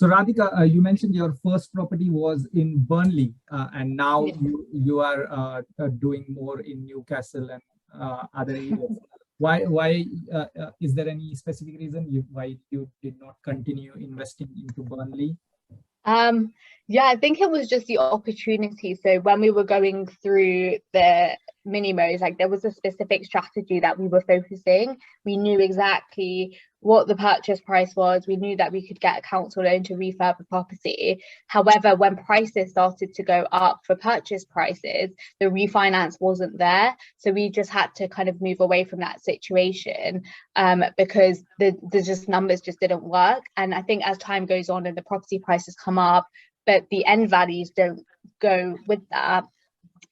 So Radhika, you mentioned your first property was in Burnley, and now Yeah. you are doing more in Newcastle and other areas. Why is there any specific reason why you did not continue investing into Burnley? Um, yeah, I think it was just the opportunity. So when we were going through the minimos, like there was a specific strategy that we were focusing. We knew exactly what the purchase price was. We knew that we could get a council loan to refurb the property. However, when prices started to go up for purchase prices, the refinance wasn't there. So we just had to kind of move away from that situation, because the just numbers just didn't work. And I think as time goes on and the property prices come up, but the end values don't go with that,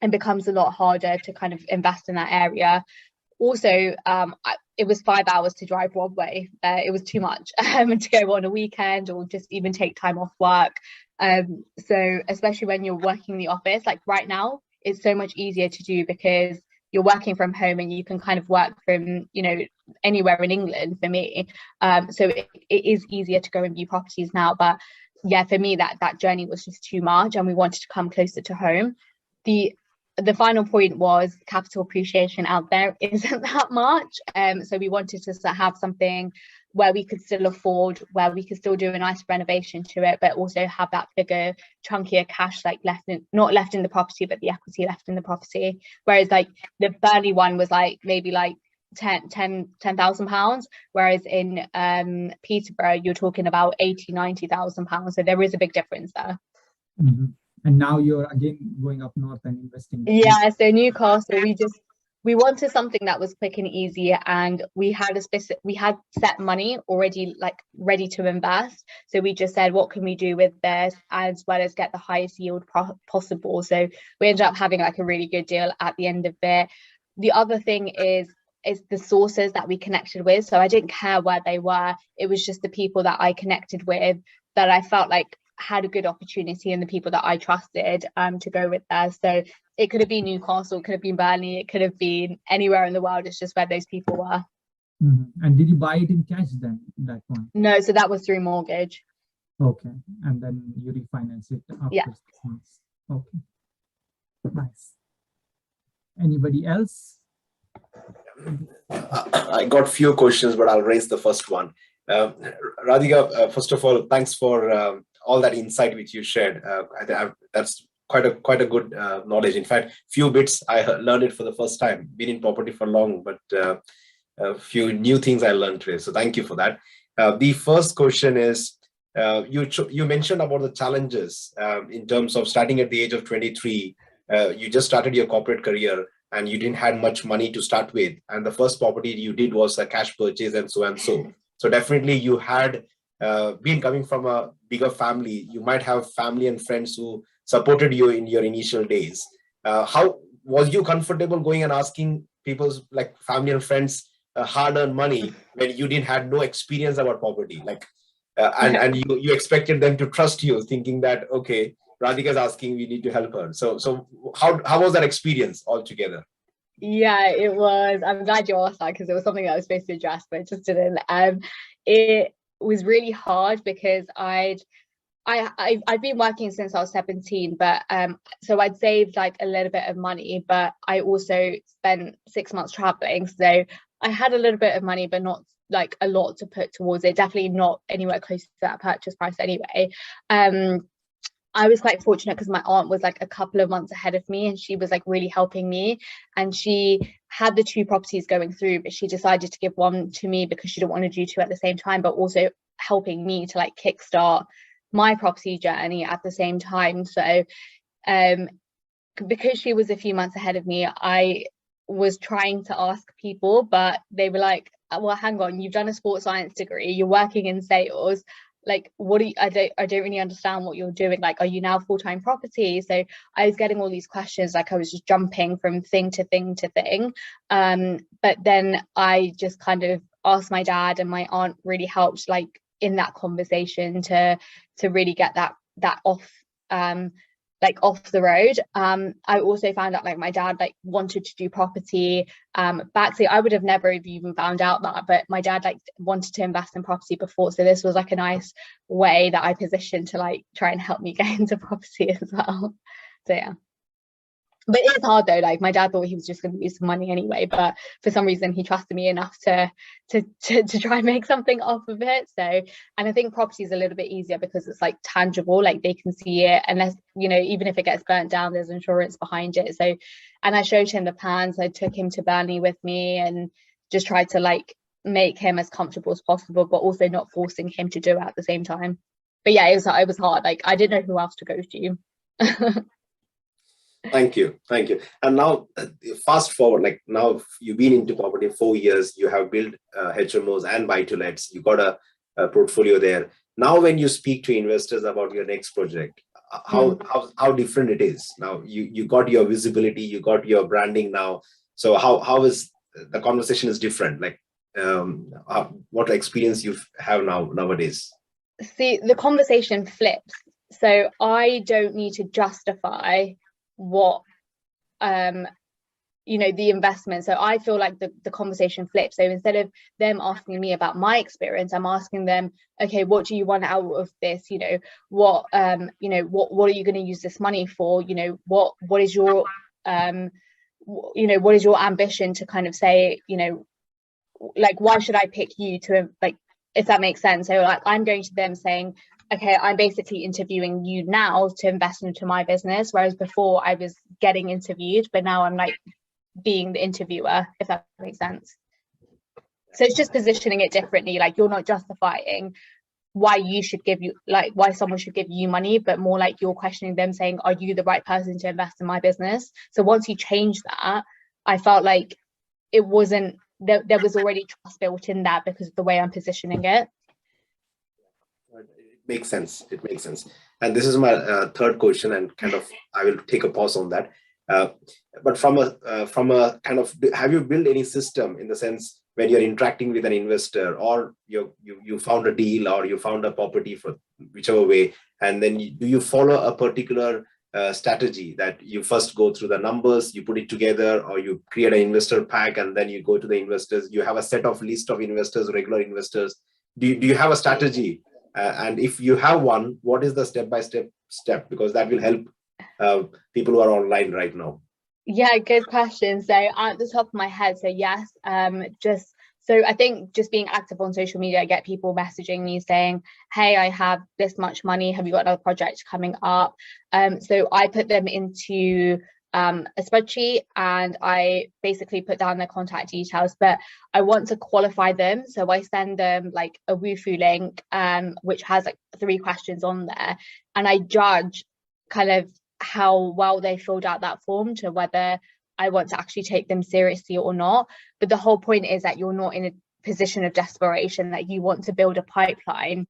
and becomes a lot harder to kind of invest in that area. Also, it was 5 hours to drive one way. It was too much to go on a weekend or just even take time off work. So especially when you're working in the office, like right now, it's so much easier to do because you're working from home and you can kind of work from, anywhere in England for me. So it is easier to go and view properties now. But yeah, for me, that journey was just too much, and we wanted to come closer to home. The final point was capital appreciation out there isn't that much. So we wanted to have something where we could still afford, where we could still do a nice renovation to it, but also have that bigger, chunkier cash like not left in the property, but the equity left in the property. Whereas like the Burnley one was like maybe like 10,000 pounds, whereas in Peterborough you're talking about 90,000 pounds. So there is a big difference there. Mm-hmm. And now you're again going up north and investing. Yeah, so Newcastle, we wanted something that was quick and easy, and we had set money already like ready to invest. So we just said, what can we do with this as well as get the highest yield possible? So we ended up having like a really good deal at the end of it. The other thing is the sources that we connected with. So I didn't care where they were. It was just the people that I connected with that I felt like had a good opportunity, and the people that I trusted to go with there. So it could have been Newcastle, it could have been Burnley, it could have been anywhere in the world. It's just where those people were. Mm-hmm. And did you buy it in cash then, that one? No, so that was through mortgage. Okay, and then you refinance it after 6 months. Okay, nice. Anybody else? I got few questions, but I'll raise the first one. Radhika, first of all, thanks for all that insight which you shared. That's quite a good knowledge. In fact, few bits I learned it for the first time. Been in property for long, but a few new things I learned today. So thank you for that. The first question is, you mentioned about the challenges in terms of starting at the age of 23. You just started your corporate career and you didn't have much money to start with, and the first property you did was a cash purchase and so and so. So definitely you had been coming from a bigger family. You might have family and friends who supported you in your initial days. How was you comfortable going and asking people's like family and friends hard-earned money when you didn't had no experience about property, like and you expected them to trust you, thinking that okay, Radhika's asking, we need to help her. So how was that experience altogether? Yeah, it was. I'm glad you asked that because it was something that I was supposed to address, but it just didn't. It was really hard because I've been working since I was 17, but so I'd saved like a little bit of money, but I also spent 6 months traveling, so I had a little bit of money, but not like a lot to put towards it. Definitely not anywhere close to that purchase price anyway. I was quite fortunate because my aunt was like a couple of months ahead of me, and she was like really helping me, and she had the 2 properties going through, but she decided to give one to me because she didn't want to do 2 at the same time, but also helping me to like kickstart my property journey at the same time. So because she was a few months ahead of me, I was trying to ask people, but they were like, well, hang on, you've done a sports science degree, you're working in sales, like what do you, I don't really understand what you're doing, like are you now full-time property? So I was getting all these questions, like I was just jumping from thing to thing to thing, but then I just kind of asked my dad, and my aunt really helped like in that conversation to really get that off like off the road. I also found out like my dad like wanted to do property back. So I would have never even found out that, but my dad like wanted to invest in property before. So this was like a nice way that I positioned to like try and help me get into property as well. So yeah. But it's hard though, like my dad thought he was just going to lose some money anyway, but for some reason he trusted me enough to try and make something off of it. So, and I think property is a little bit easier because it's like tangible, like they can see it, unless, you know, even if it gets burnt down, there's insurance behind it. So, and I showed him the plans, I took him to Burnley with me and just tried to like make him as comfortable as possible, but also not forcing him to do it at the same time. But yeah, it was hard, like I didn't know who else to go to. Thank you. And now fast forward, like now you've been into property 4 years, you have built HMOs and buy-to-lets, you got a portfolio there. Now when you speak to investors about your next project, how different it is now? You got your visibility, you got your branding now, so how is the conversation is different, like what experience you have nowadays? See, the conversation flips, so I don't need to justify what you know, the investment. So I feel like the conversation flips. So instead of them asking me about my experience, I'm asking them, okay, what do you want out of this? You know, what you know, what are you going to use this money for? You know, what is your you know, what is your ambition to kind of say, you know, like why should I pick you to, like, if that makes sense. So like I'm going to them saying, okay, I'm basically interviewing you now to invest into my business, whereas before I was getting interviewed, but now I'm like being the interviewer, if that makes sense. So it's just positioning it differently. Like you're not justifying why you should give you, like why someone should give you money, but more like you're questioning them saying, are you the right person to invest in my business? So once you change that, I felt like it wasn't, there was already trust built in that because of the way I'm positioning it. It makes sense. And this is my third question, and kind of I will take a pause on that. But from a kind of, have you built any system in the sense when you're interacting with an investor, or you found a deal or you found a property, for whichever way, and then do you follow a particular strategy that you first go through the numbers, you put it together, or you create an investor pack and then you go to the investors, you have a set of list of investors, regular investors? Do you have a strategy? And if you have one, what is the step? Because that will help people who are online right now. Yeah, good question. So at the top of my head, so yes, so I think just being active on social media, I get people messaging me saying, hey, I have this much money, have you got another project coming up? So I put them into a spreadsheet and I basically put down their contact details, but I want to qualify them. So I send them like a Woofu link, which has like 3 questions on there, and I judge kind of how well they filled out that form to whether I want to actually take them seriously or not. But the whole point is that you're not in a position of desperation, that you want to build a pipeline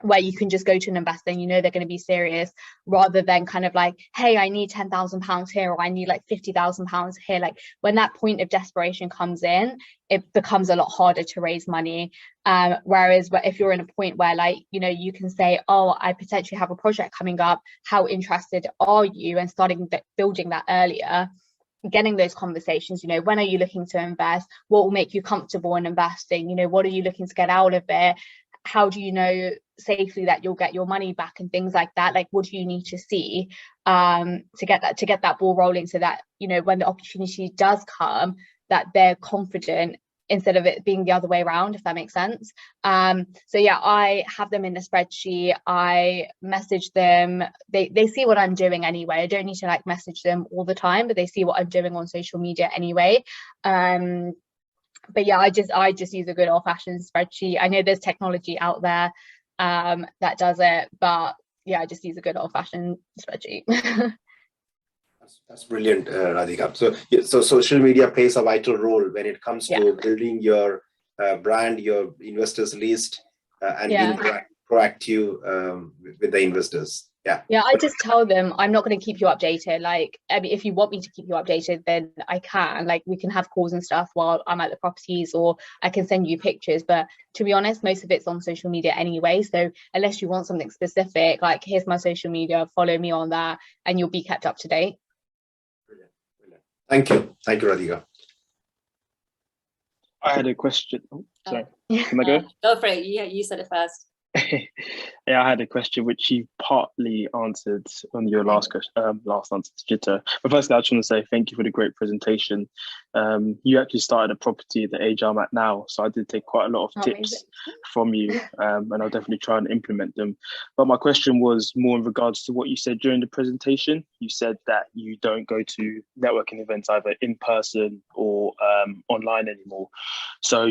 where you can just go to an investor and you know they're going to be serious, rather than kind of like, hey, I need £10,000 here, or I need like £50,000 here. Like when that point of desperation comes in, it becomes a lot harder to raise money. Whereas if you're in a point where, like, you know, you can say, oh, I potentially have a project coming up, how interested are you, and starting building that earlier, getting those conversations, you know, when are you looking to invest, what will make you comfortable in investing, you know, what are you looking to get out of it, how do you know safely that you'll get your money back, and things like that. Like what do you need to see to get that ball rolling, so that, you know, when the opportunity does come, that they're confident instead of it being the other way around, if that makes sense. So yeah, I have them in a spreadsheet, I message them, they see what I'm doing anyway. I don't need to like message them all the time, but they see what I'm doing on social media anyway. But yeah, I just use a good old-fashioned spreadsheet. I know there's technology out there that does it, but yeah, I just use a good old-fashioned spreadsheet. That's brilliant, Radhika. So social media plays a vital role when it comes to building your brand, your investors list, and being proactive with the investors. Yeah, I just tell them I'm not going to keep you updated. Like, I mean, if you want me to keep you updated, then I can. Like, we can have calls and stuff while I'm at the properties, or I can send you pictures. But to be honest, most of it's on social media anyway. So unless you want something specific, like, here's my social media, follow me on that, and you'll be kept up to date. Brilliant. Thank you. Thank you, Radhika. I had a question. Oh, sorry. Can I go? Go for it. You said it first. Yeah, I had a question which you partly answered on your last question, last answer to Jitta. But firstly, I just want to say thank you for the great presentation. You actually started a property at the age I'm at now, so I did take quite a lot of tips from you, and I'll definitely try and implement them. But my question was more in regards to what you said during the presentation. You said that you don't go to networking events either in person or online anymore. So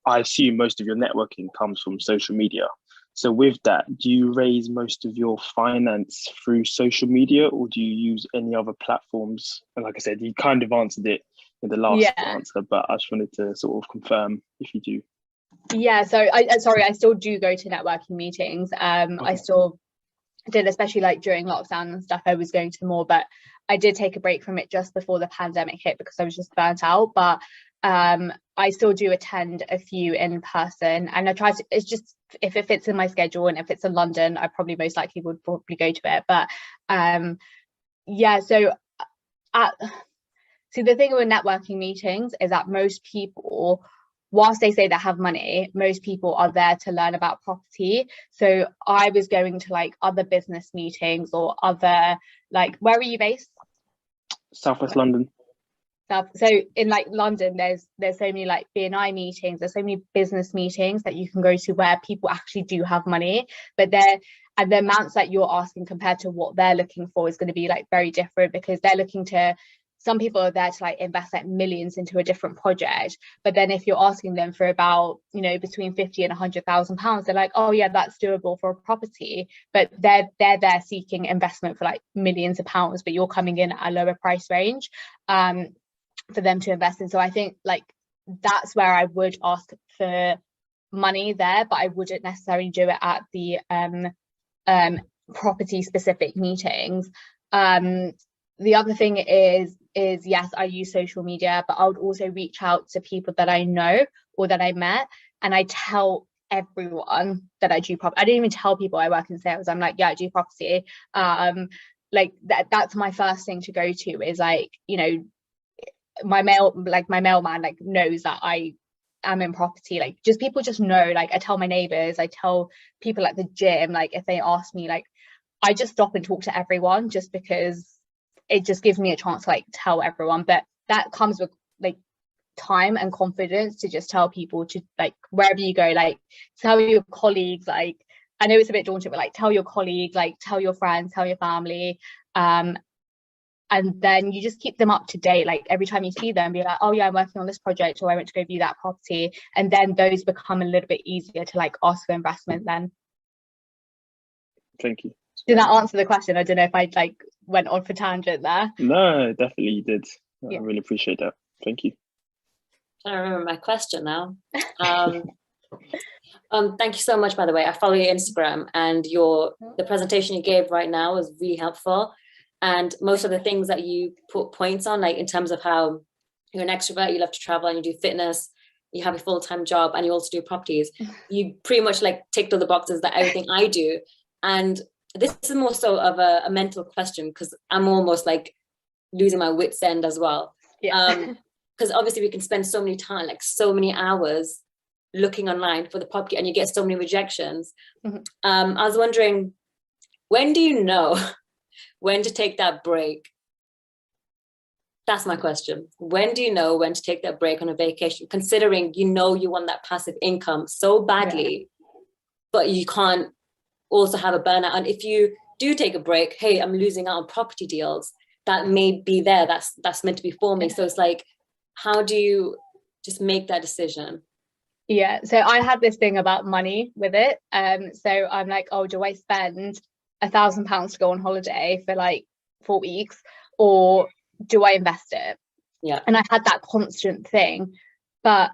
I assume most of your networking comes from social media. So with that, do you raise most of your finance through social media, or do you use any other platforms? And like I said, you kind of answered it in the last answer, but I just wanted to sort of confirm if you do. Yeah, so I still do go to networking meetings. Okay. I still did, especially like during lockdown and stuff, I was going to more, but I did take a break from it just before the pandemic hit because I was just burnt out. But I still do attend a few in person, and I try to, it's just, if it fits in my schedule, and if it's in London, I probably most likely would probably go to it. But yeah, so see, the thing with networking meetings is that most people, whilst they say they have money, most people are there to learn about property. So I was going to like other business meetings or other, like, where are you based? Southwest London. So in like London, there's so many like BNI meetings, there's so many business meetings that you can go to where people actually do have money, but the amounts that you're asking compared to what they're looking for is going to be like very different, because they're looking to, some people are there to like invest like millions into a different project, but then if you're asking them for about, you know, between 50 and 100,000 pounds, they're like, oh yeah, that's doable for a property. But they're there seeking investment for like millions of pounds, but you're coming in at a lower price range for them to invest in. So I think like that's where I would ask for money there, but I wouldn't necessarily do it at the property specific meetings. The other thing is yes, I use social media, but I would also reach out to people that I know or that I met, and I tell everyone that I do property. I don't even tell people I work in sales. I'm like, yeah, I do property. Like that's my first thing to go to, is like, you know, my mailman like knows that I am in property. Like, just people just know. Like, I tell my neighbors, I tell people at the gym, like if they ask me, like I just stop and talk to everyone, just because it just gives me a chance to like tell everyone. But that comes with like time and confidence to just tell people to, like, wherever you go, like tell your colleagues. Like, I know it's a bit daunting, but like tell your colleagues, like tell your friends, tell your family, and then you just keep them up to date. Like every time you see them, be like, oh yeah, I'm working on this project, or I went to go view that property, and then those become a little bit easier to like ask for investment then. Thank you. Did that answer the question? I don't know if I like went on for tangent there. No, definitely you did. Yeah. I really appreciate that. Thank you. I don't remember my question now. Thank you so much, by the way. I follow your Instagram, and the presentation you gave right now was really helpful. And most of the things that you put points on, like in terms of how you're an extrovert, you love to travel and you do fitness, you have a full-time job, and you also do properties. You pretty much like ticked all the boxes that everything I do. And this is more so of a mental question, because I'm almost like losing my wits end as well. Yeah. Because obviously we can spend so many time, like so many hours looking online for the property, and you get so many rejections. Mm-hmm. I was wondering, when do you know when to take that break? That's my question. When do you know when to take that break on a vacation, considering you know you want that passive income so badly, but you can't also have a burnout? And if you do take a break, hey, I'm losing out on property deals that may be there, that's meant to be for me. So it's like, how do you just make that decision? Yeah, so I had this thing about money with it. So I'm like, oh, do I spend £1,000 to go on holiday for like 4 weeks, or do I invest it? Yeah. And I had that constant thing. But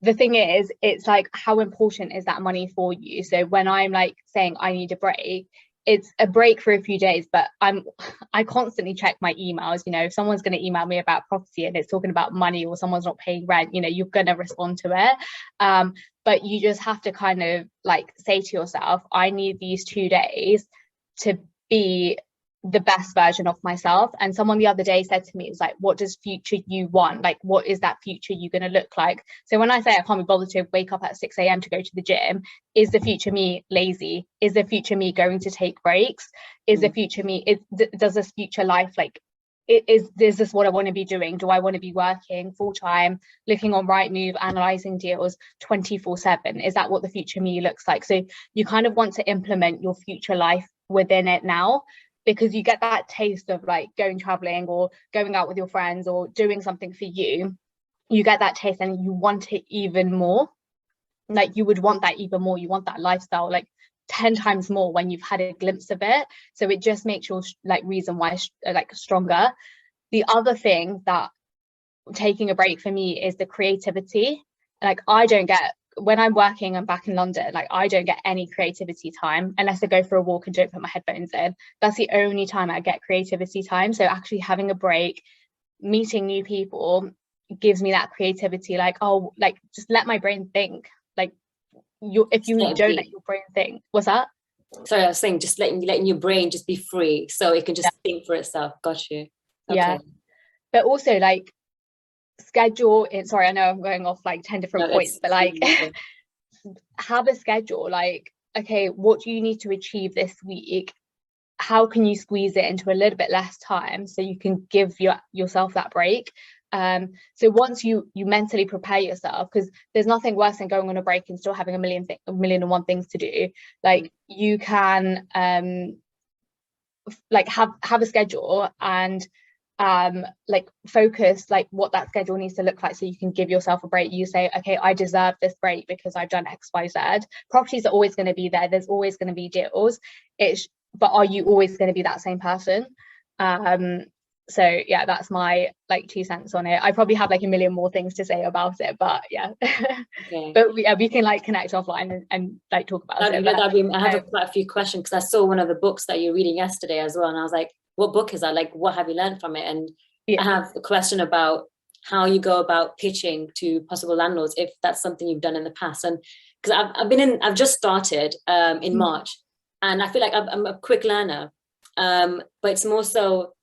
the thing is, it's like, how important is that money for you? So when I'm like saying I need a break, it's a break for a few days, but I constantly check my emails. You know, if someone's going to email me about property and it's talking about money, or someone's not paying rent, you know, you're going to respond to it. But you just have to kind of like say to yourself, I need these 2 days to be the best version of myself. And someone the other day said to me, it's like, what does future you want? Like, what is that future you going to look like? So when I say I can't be bothered to wake up at 6 a.m. to go to the gym, is the future me lazy? Is the future me going to take breaks? Is the future me, does this future life, like, is this what I want to be doing? Do I want to be working full time, looking on Rightmove, analyzing deals 24/7? Is that what the future me looks like? So you kind of want to implement your future life within it now, because you get that taste of like going traveling or going out with your friends or doing something for you. You get that taste and you want it even more. Like you would want that even more. You want that lifestyle like 10 times more when you've had a glimpse of it. So it just makes your like reason why like stronger. The other thing that taking a break for me is the creativity. Like I don't get, when I'm working and back in London, like I don't get any creativity time unless I go for a walk and don't put my headphones in. That's the only time I get creativity time. So actually having a break, meeting new people gives me that creativity. Like, oh, like just let my brain think. Like if you don't let your brain think. What's that? Sorry, I was saying just letting your brain just be free so it can just think for itself. Got you. Okay. Yeah. But also like schedule it. Sorry, I know I'm going off like 10 different points, but like have a schedule. Like, okay, what do you need to achieve this week? How can you squeeze it into a little bit less time so you can give yourself that break? So once you mentally prepare yourself, because there's nothing worse than going on a break and still having a million and one things to do. Like you can like have a schedule and like focus like what that schedule needs to look like so you can give yourself a break. You say, okay, I deserve this break because I've done XYZ. Properties are always going to be there, there's always going to be deals, but are you always going to be that same person? So yeah, that's my like 2 cents on it. I probably have like a million more things to say about it, but yeah. Okay. But we can like connect offline and like talk about it. I have quite a few questions because I saw one of the books that you're reading yesterday as well, and I was like, what book is that? Like, what have you learned from it? And I have a question about how you go about pitching to possible landlords, if that's something you've done in the past. And because I've just started in March, and I feel like I'm a quick learner, but it's more so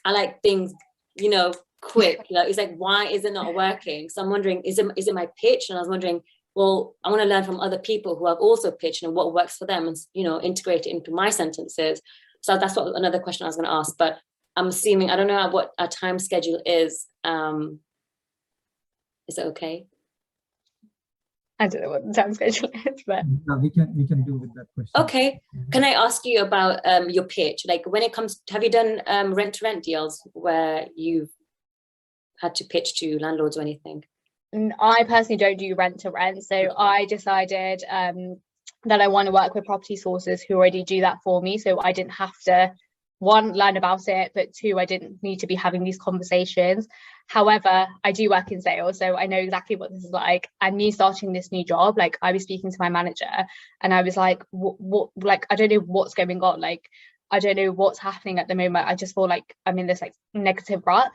I like things, you know, quick. You know, it's like, why is it not working? So I'm wondering, is it my pitch? And I was wondering, well, I want to learn from other people who have also pitched and what works for them, and you know, integrate it into my sentences. So that's what another question I was going to ask, but I'm assuming, I don't know what our time schedule is. Is it okay? I don't know what the time schedule is, but we can do with that question. Okay. Can I ask you about your pitch? Like when it comes, have you done rent-to-rent deals where you've had to pitch to landlords or anything? I personally don't do rent-to-rent. So I decided that I want to work with property sources who already do that for me. So I didn't have to, 1, learn about it, but 2, I didn't need to be having these conversations. However, I do work in sales, so I know exactly what this is like. And me starting this new job, like I was speaking to my manager and I was like, what like, I don't know what's going on. Like, I don't know what's happening at the moment. I just feel like I'm in this like negative rut.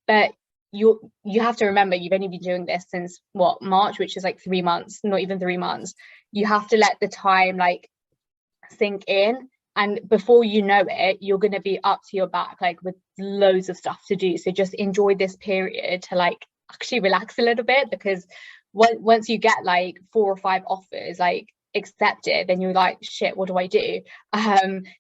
But you have to remember, you've only been doing this since what, March, which is like 3 months, not even 3 months. You have to let the time like sink in, and before you know it, you're going to be up to your back like with loads of stuff to do. So just enjoy this period to like actually relax a little bit, because once you get like 4 or 5 offers like accepted, then you're like, shit, what do I do?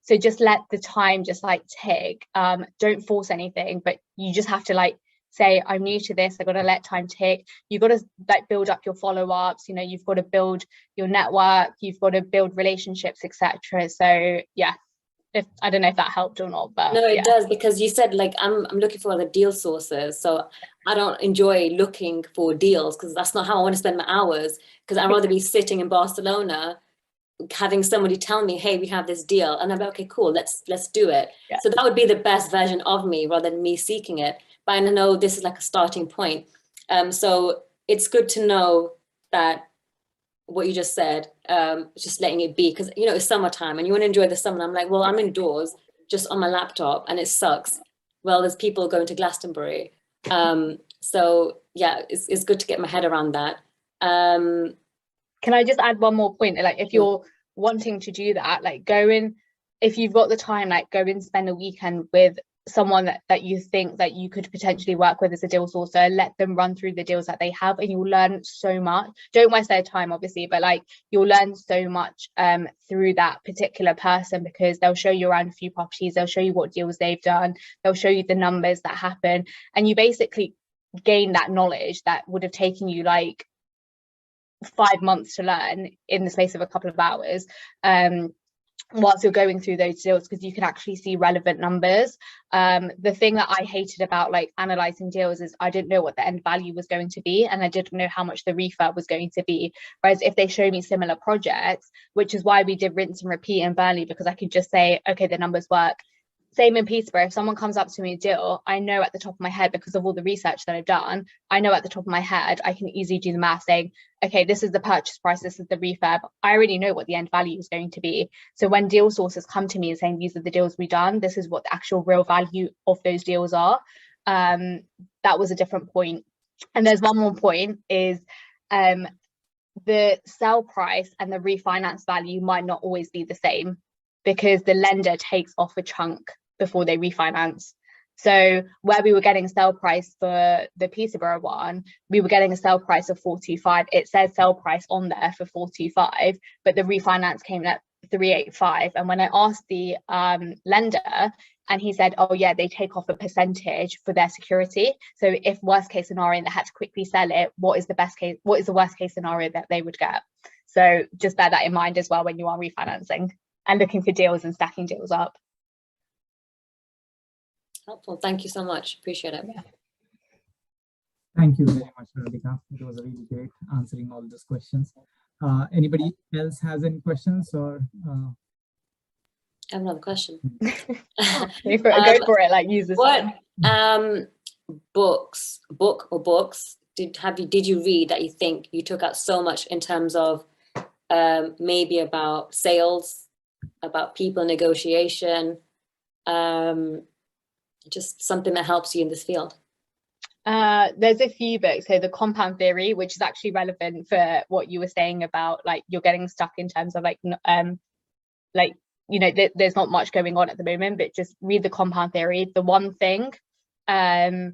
So just let the time just like tick. Don't force anything, but you just have to like say, I'm new to this, I've got to let time tick. You've got to like build up your follow-ups, you know, you've got to build your network, you've got to build relationships, etc. So yeah, I don't know if that helped or not, but no, it does, because you said like I'm looking for other deal sources, so I don't enjoy looking for deals because that's not how I want to spend my hours, because I'd rather be sitting in Barcelona having somebody tell me, hey, we have this deal, and I'm like, okay, cool, let's do it. So that would be the best version of me rather than me seeking it. But I know this is like a starting point. So it's good to know that what you just said, just letting it be, because you know it's summertime and you want to enjoy the summer. And I'm like, well, I'm indoors just on my laptop and it sucks. Well, there's people going to Glastonbury. So yeah, it's good to get my head around that. Can I just add one more point? Like, if you're wanting to do that, like, go in, if you've got the time, like, go and spend a weekend with someone that you think that you could potentially work with as a deal sourcer. Let them run through the deals that they have, and you'll learn so much. Don't waste their time, obviously, but like, you'll learn so much through that particular person, because they'll show you around a few properties, they'll show you what deals they've done, they'll show you the numbers that happen, and you basically gain that knowledge that would have taken you like 5 months to learn in the space of a couple of hours, whilst you're going through those deals, because you can actually see relevant numbers. The thing that I hated about like analyzing deals is I didn't know what the end value was going to be, and I didn't know how much the refurb was going to be. Whereas if they show me similar projects, which is why we did rinse and repeat in Burnley, because I could just say, okay, the numbers work. Same in Peterborough, if someone comes up to me a deal, I know at the top of my head, because of all the research that I've done, I know at the top of my head, I can easily do the math saying, okay, this is the purchase price, this is the refurb. I already know what the end value is going to be. So when deal sources come to me and saying, these are the deals we've done, this is what the actual real value of those deals are, that was a different point. And there's one more point, is the sell price and the refinance value might not always be the same, because the lender takes off a chunk before they refinance. So where we were getting a sell price for the Peterborough one, we were getting a sell price of 425. It says sell price on there for 425, but the refinance came in at 385. And when I asked the lender, and he said, oh yeah, they take off a percentage for their security. So if worst case scenario, they had to quickly sell it, what is the worst case scenario that they would get? So just bear that in mind as well when you are refinancing and looking for deals and stacking deals up. Helpful. Thank you so much. Appreciate it. Yeah. Thank you very much, Radhika. It was really great answering all those questions. Anybody else has any questions, or? I have another question. Go for it. Like, use this. What books did you read that you think you took out so much in terms of maybe about sales, about people negotiation, just something that helps you in this field? There's a few books. So the Compound Theory, which is actually relevant for what you were saying about like you're getting stuck in terms of like you know, there's not much going on at the moment, but just read the Compound Theory. The One Thing, it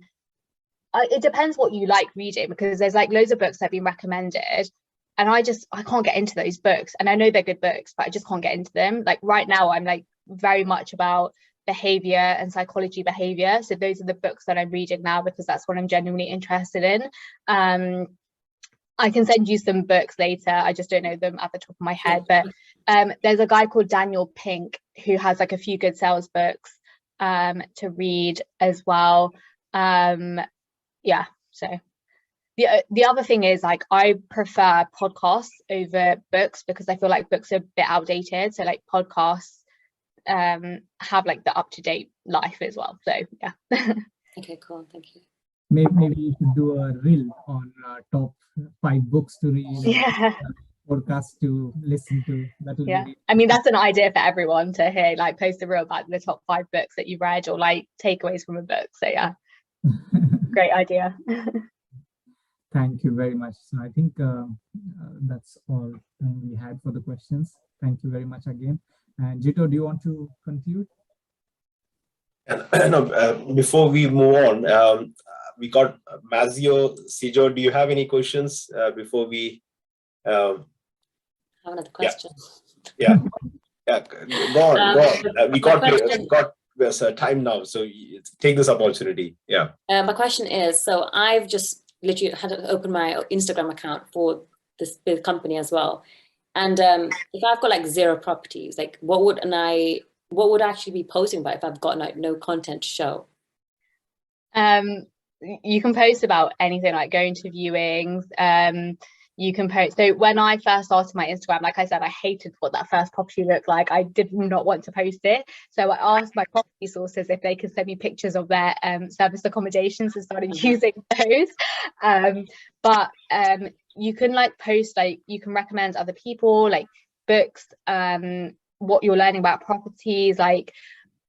depends what you like reading, because there's like loads of books that have been recommended, and I can't get into those books, and I know they're good books, but I just can't get into them. Like right now I'm like very much about behavior and psychology behavior, so those are the books that I'm reading now, because that's what I'm genuinely interested in. I can send you some books later, I just don't know them at the top of my head, but there's a guy called Daniel Pink who has like a few good sales books to read as well. Yeah, so the other thing is, like, I prefer podcasts over books, because I feel like books are a bit outdated, so like podcasts have like the up-to-date life as well. So yeah. Okay, cool. Thank you. Maybe you should do a reel on top 5 books to read. Yeah. Podcast to listen to. That will be. I mean, that's an idea for everyone to hear, like post a reel about the top 5 books that you've read, or like takeaways from a book. So yeah, great idea. Thank you very much. So I think that's all time we had for the questions. Thank you very much again. And Jito, do you want to conclude? No, before we move on, we got Mazio, Sijo. Do you have any questions before we? I have another question. Yeah. Go on. We got time now, so take this opportunity. Yeah. My question is, so I've just literally had to open my Instagram account for this big company as well. And if I've got like 0 properties, like what would I actually be posting about if I've got like no content to show? You can post about anything, like going to viewings, you can post. So when I first started my Instagram, like I said, I hated what that first property looked like. I did not want to post it. So I asked my property sources if they could send me pictures of their service accommodations and started using those. But you can like post, like you can recommend other people, like books, what you're learning about properties, like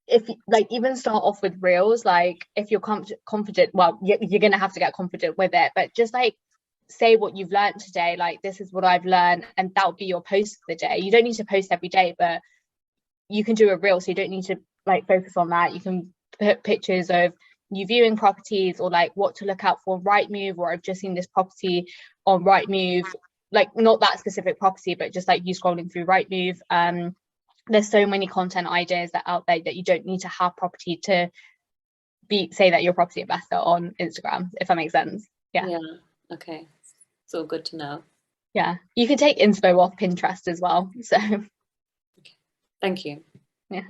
if like even start off with reels, like if you're confident, well, you're gonna have to get confident with it, but just like say what you've learned today, like this is what I've learned, and that'll be your post for the day. You don't need to post every day, but you can do a reel, so you don't need to like focus on that. You can put pictures of you viewing properties, or like what to look out for Rightmove, or I've just seen this property on Rightmove, like not that specific property, but just like you scrolling through Rightmove. There's so many content ideas that out there that you don't need to have property to say that you're a property investor on Instagram, if that makes sense. Yeah. Okay, so good to know. Yeah, you can take inspo off Pinterest as well, so thank you. Yeah.